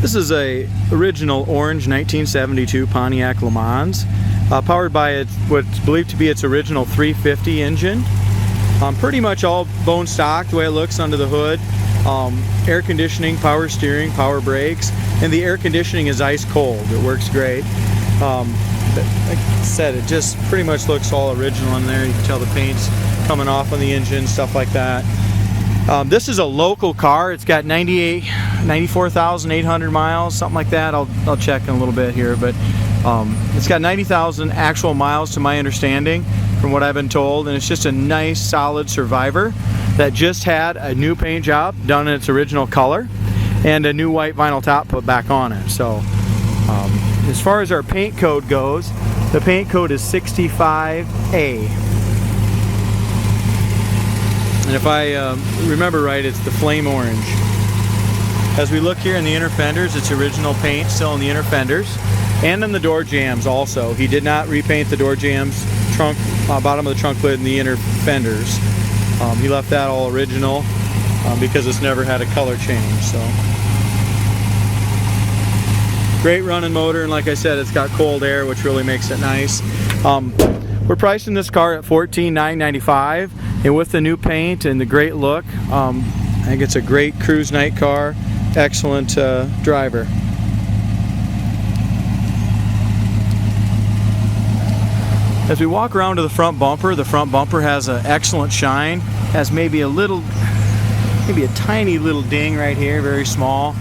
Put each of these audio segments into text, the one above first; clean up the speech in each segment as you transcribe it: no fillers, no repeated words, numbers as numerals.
This is a original orange 1972 Pontiac Lemans, powered by what's believed to be its original 350 engine. Pretty much all bone stock the way it looks under the hood. Air conditioning, power steering, power brakes, and the air conditioning is ice cold. It works great. But like I said, it just pretty much looks all original in there. You can tell the paint's coming off on the engine, stuff like that. This is a local car. It's got 94,800 miles, something like that. I'll check in a little bit here, but it's got 90,000 actual miles to my understanding from what I've been told, and it's just a nice solid survivor that just had a new paint job done in its original color and a new white vinyl top put back on it. So as far as our paint code goes, the paint code is 65A. And if I remember right, it's the flame orange. As we look here in the inner fenders, it's original paint still in the inner fenders and in the door jambs also. He did not repaint the door jambs, trunk, bottom of the trunk lid and the inner fenders. He left that all original because it's never had a color change. So great running motor, and like I said, it's got cold air, which really makes it nice. We're pricing this car at $14,995, and with the new paint and the great look, I think it's a great cruise night car. Excellent driver. As we walk around to the front bumper has an excellent shine. Has maybe a tiny little ding right here, very small.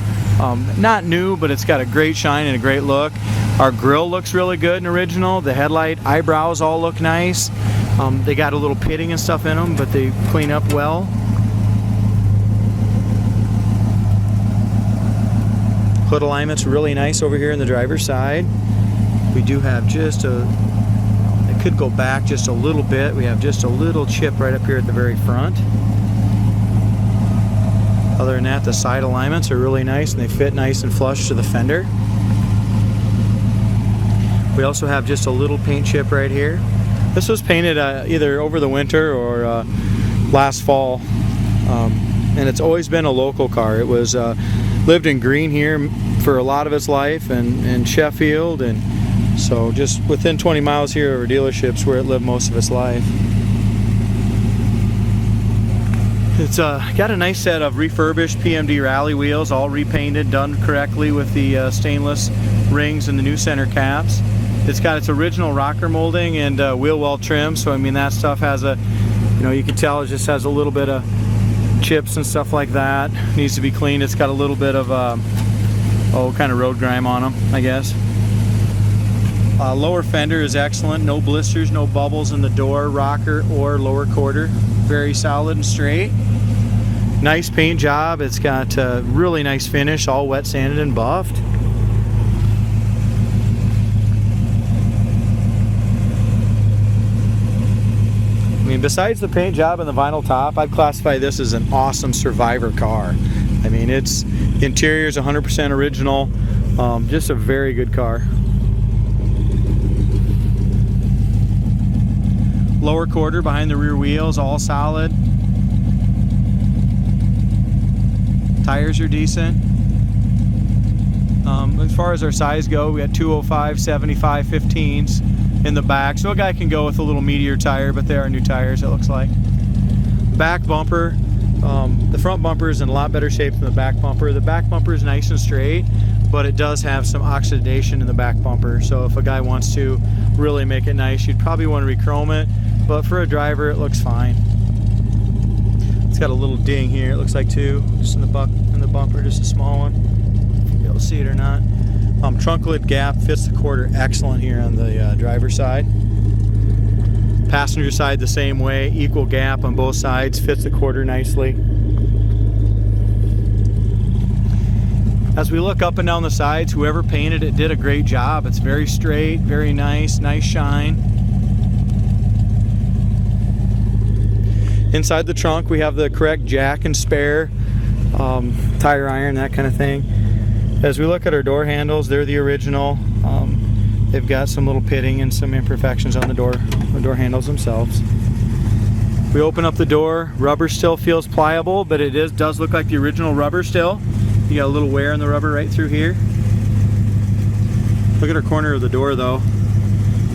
Not new, but it's got a great shine and a great look. Our grille looks really good and original. The headlight eyebrows all look nice. They got a little pitting and stuff in them, but they clean up well. Hood alignment's really nice over here in the driver's side. We do have just it could go back just a little bit. We have just a little chip right up here at the very front. Other than that, the side alignments are really nice and they fit nice and flush to the fender. We also have just a little paint chip right here. This was painted either over the winter or last fall, and it's always been a local car. It was lived in Green here for a lot of its life, and in Sheffield, and so just within 20 miles here of our dealerships where it lived most of its life. It's got a nice set of refurbished PMD rally wheels, all repainted, done correctly with the stainless rings and the new center caps. It's got its original rocker molding and wheel well trim, so I mean that stuff has a, you can tell it just has a little bit of chips and stuff like that. Needs to be cleaned. It's got a little bit of kind of road grime on them, I guess. Lower fender is excellent. No blisters, no bubbles in the door, rocker, or lower quarter. Very solid and straight. Nice paint job. It's got a really nice finish, all wet sanded and buffed. I mean, besides the paint job and the vinyl top, I'd classify this as an awesome survivor car. I mean, its interior is 100% original. Just a very good car. Lower quarter behind the rear wheels, all solid. Tires are decent. As far as our size go, we had 205, 75, 15s in the back, so a guy can go with a little meatier tire, but they are new tires, it looks like. Back bumper, the front bumper is in a lot better shape than the back bumper. The back bumper is nice and straight, but it does have some oxidation in the back bumper, so if a guy wants to really make it nice, you'd probably want to re-chrome it, but for a driver it looks fine. It's got a little ding here, it looks like too, just in the bumper, just a small one. You'll be able to see it or not. Trunk lid gap fits the quarter excellent here on the driver's side. Passenger side the same way, equal gap on both sides, fits the quarter nicely. As we look up and down the sides, whoever painted it did a great job. It's very straight, very nice, nice shine. Inside the trunk we have the correct jack and spare, tire iron, that kind of thing. As we look at our door handles, they're the original. They've got some little pitting and some imperfections on the door handles themselves. We open up the door, rubber still feels pliable, but it does look like the original rubber still. You got a little wear in the rubber right through here. Look at our corner of the door though.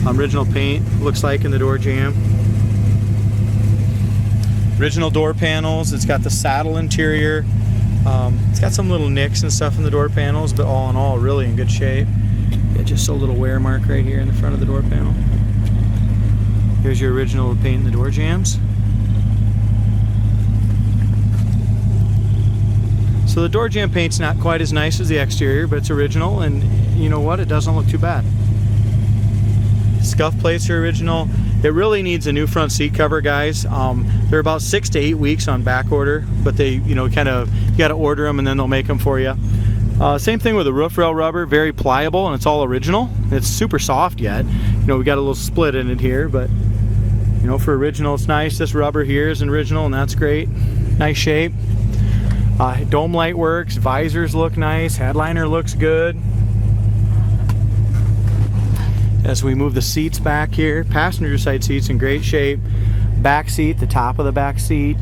Original paint looks like in the door jamb. Original door panels. It's got the saddle interior. It's got some little nicks and stuff in the door panels, but all in all, really in good shape. Yeah, just a little wear mark right here in the front of the door panel. Here's your original paint in the door jambs. So the door jamb paint's not quite as nice as the exterior, but it's original, and you know what? It doesn't look too bad. Scuff plates are original. It really needs a new front seat cover, guys. They're about 6 to 8 weeks on back order, but they, you know, kind of, you got to order them and then they'll make them for you. Same thing with the roof rail rubber, very pliable, and it's all original. It's super soft yet. You know, we got a little split in it here, but you know, for original, it's nice. This rubber here is an original, and that's great. Nice shape. Dome light works. Visors look nice. Headliner looks good. As we move the seats back here, passenger side seats in great shape. Back seat, the top of the back seat.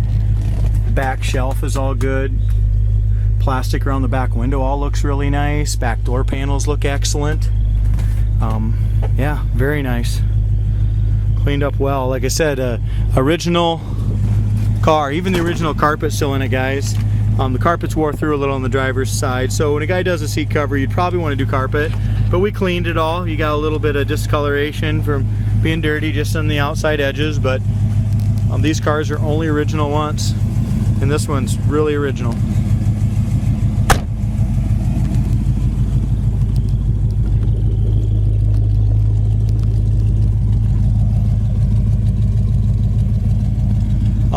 Back shelf is all good. Plastic around the back window all looks really nice. Back door panels look excellent. Yeah, very nice. Cleaned up well. Like I said, original car. Even the original carpet's still in it, guys. The carpet's wore through a little on the driver's side, so when a guy does a seat cover, you'd probably want to do carpet, but we cleaned it all. You got a little bit of discoloration from being dirty just on the outside edges, but these cars are only original once, and this one's really original.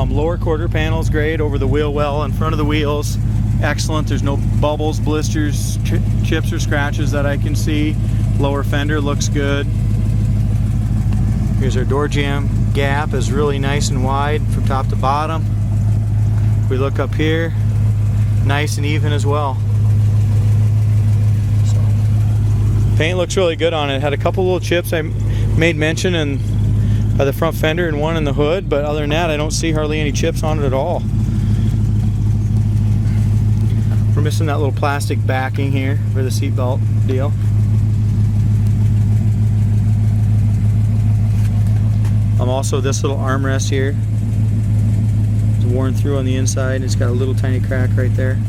Lower quarter panel's great, over the wheel well, in front of the wheels, excellent. There's no bubbles, blisters, chips or scratches that I can see. Lower fender looks good. Here's our door jamb gap, is really nice and wide from top to bottom. If we look up here, nice and even as well. So, paint looks really good on it. Had a couple little chips I made mention in by the front fender and one in the hood, but other than that, I don't see hardly any chips on it at all. We're missing that little plastic backing here for the seatbelt deal. Also, this little armrest here is worn through on the inside. It's got a little tiny crack right there.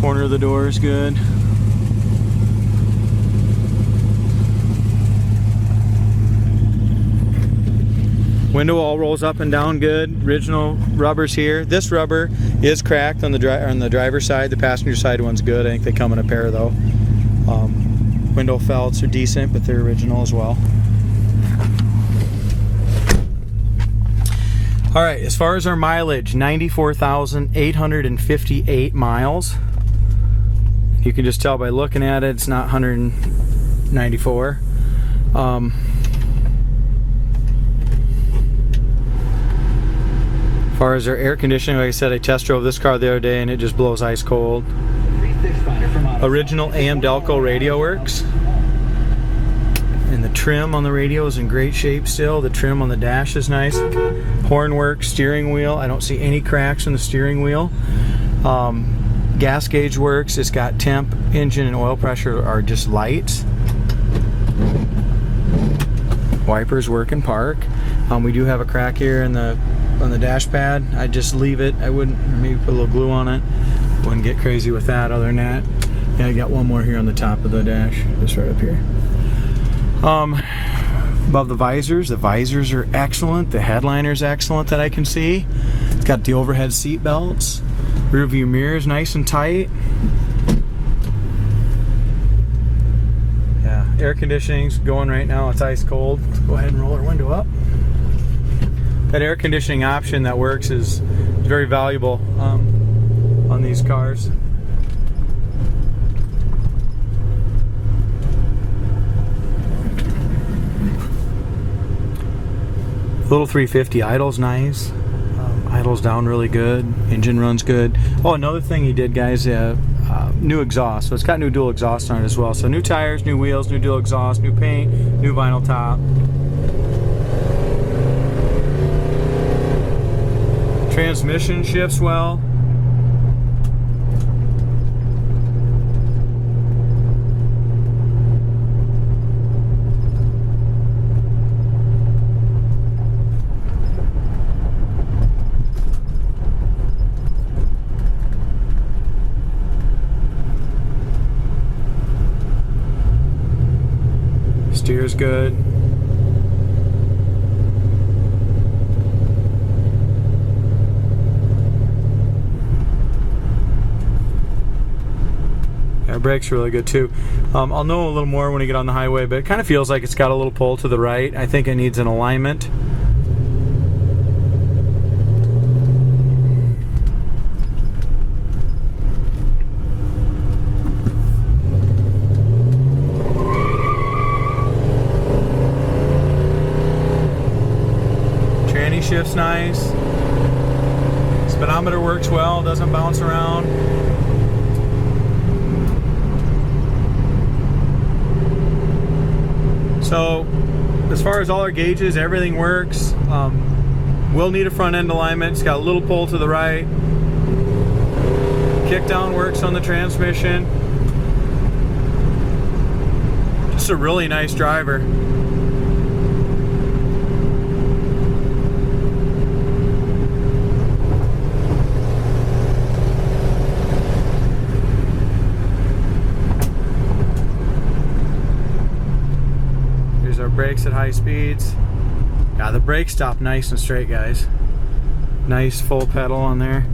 Corner of the door is good. Window all rolls up and down good. Original rubbers here. This rubber is cracked on the driver's side. The passenger side one's good. I think they come in a pair though. Window felts are decent, but they're original as well. All right, as far as our mileage, 94,858 miles. You can just tell by looking at it, it's not 194. As far as our air conditioning, like I said, I test drove this car the other day and it just blows ice cold. Original AM Delco radio works. And the trim on the radio is in great shape still. The trim on the dash is nice. Horn works, steering wheel. I don't see any cracks in the steering wheel. Gas gauge works. It's got temp, engine, and oil pressure are just light. Wipers work in park. We do have a crack here on the dash pad. I'd just leave it. I wouldn't, maybe put a little glue on it. Wouldn't get crazy with that. Other than that, yeah, I got one more here on the top of the dash, just right up here. Above the visors are excellent. The headliner's excellent that I can see. It's got the overhead seat belts. Rear view mirrors nice and tight. Yeah, air conditioning's going right now. It's ice cold. Let's go ahead and roll our window up. That air conditioning option that works is very valuable on these cars. Little 350 idle's nice. Idle's down really good. Engine runs good. Oh, another thing he did, guys, new exhaust. So it's got new dual exhaust on it as well. So new tires, new wheels, new dual exhaust, new paint, new vinyl top. Transmission shifts well. weather's good. Yeah, brakes are really good too. I'll know a little more when we get on the highway, but it kind of feels like it's got a little pull to the right. I think it needs an alignment. Tranny shift's nice. Speedometer works well, doesn't bounce around. So, as far as all our gauges, everything works. We'll need a front end alignment. It's got a little pull to the right. Kickdown works on the transmission. Just a really nice driver. Our brakes at high speeds. Yeah, the brakes stop nice and straight, guys. Nice full pedal on there.